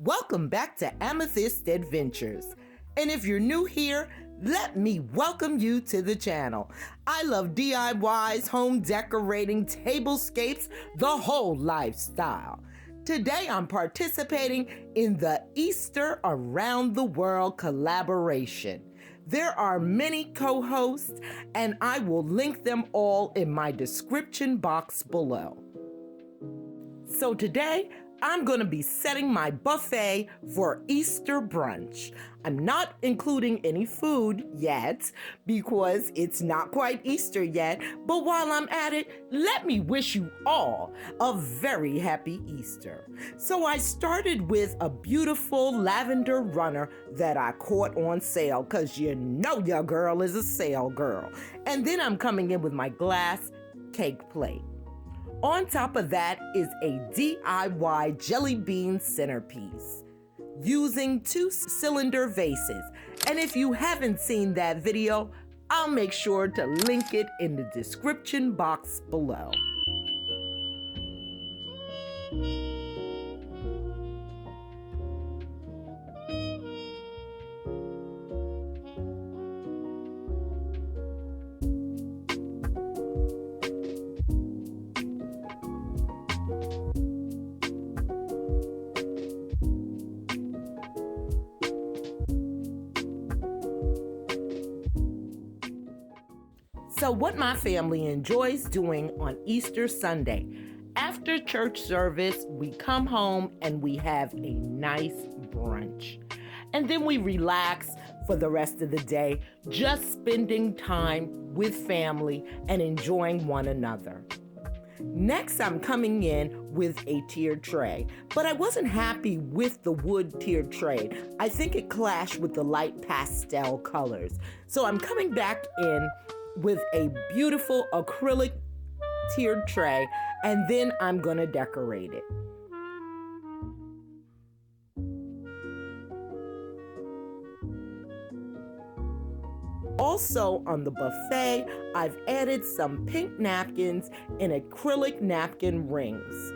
Welcome back to Amethyst Adventures. And if you're new here, let me welcome you to the channel. I love DIYs, home decorating, tablescapes, the whole lifestyle. Today I'm participating in the Easter Around the World collaboration. There are many co-hosts, and I will link them all in my description box below. So today, I'm going to be setting my buffet for Easter brunch. I'm not including any food yet because it's not quite Easter yet, but while I'm at it, let me wish you all a very happy Easter. So I started with a beautiful lavender runner that I caught on sale because you know your girl is a sale girl. And then I'm coming in with my glass cake plate. On top of that is a DIY Jellybean Centerpiece using 2-cylinder vases. And if you haven't seen that video, I'll make sure to link it in the description box below. So what my family enjoys doing on Easter Sunday, after church service, we come home and we have a nice brunch. And then we relax for the rest of the day, just spending time with family and enjoying one another. Next, I'm coming in with a tiered tray, but I wasn't happy with the wood tiered tray. I think it clashed with the light pastel colors. So I'm coming back in with a beautiful acrylic tiered tray, and then I'm gonna decorate it. Also on the buffet, I've added some pink napkins and acrylic napkin rings,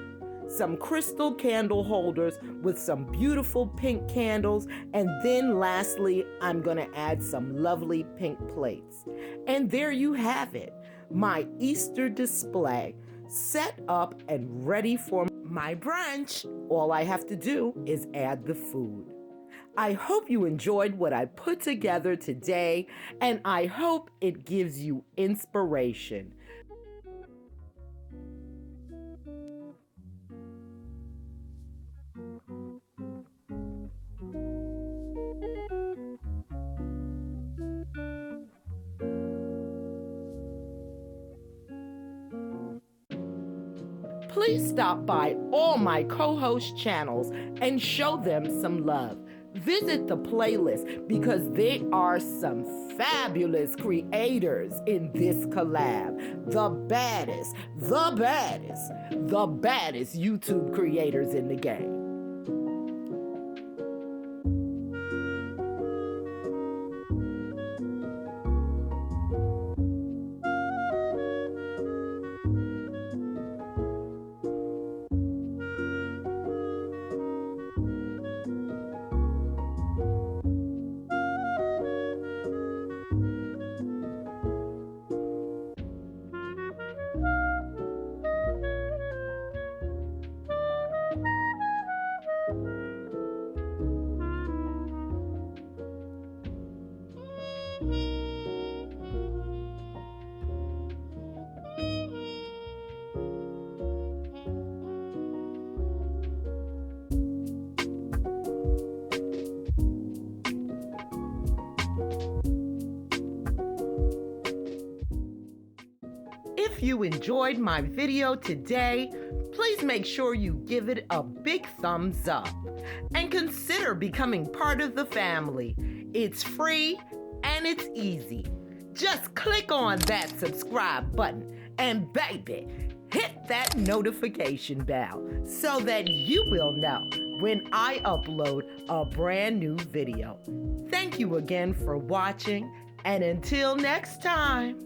some crystal candle holders with some beautiful pink candles, and then lastly, I'm gonna add some lovely pink plates. And there you have it, my Easter display, set up and ready for my brunch. All I have to do is add the food. I hope you enjoyed what I put together today, and I hope it gives you inspiration. Please stop by all my co-host channels and show them some love. Visit the playlist because there are some fabulous creators in this collab. The baddest YouTube creators in the game. If you enjoyed my video today, please make sure you give it a big thumbs up and consider becoming part of the family. It's free and it's easy. Just click on that subscribe button and baby, hit that notification bell so that you will know when I upload a brand new video. Thank you again for watching, and until next time.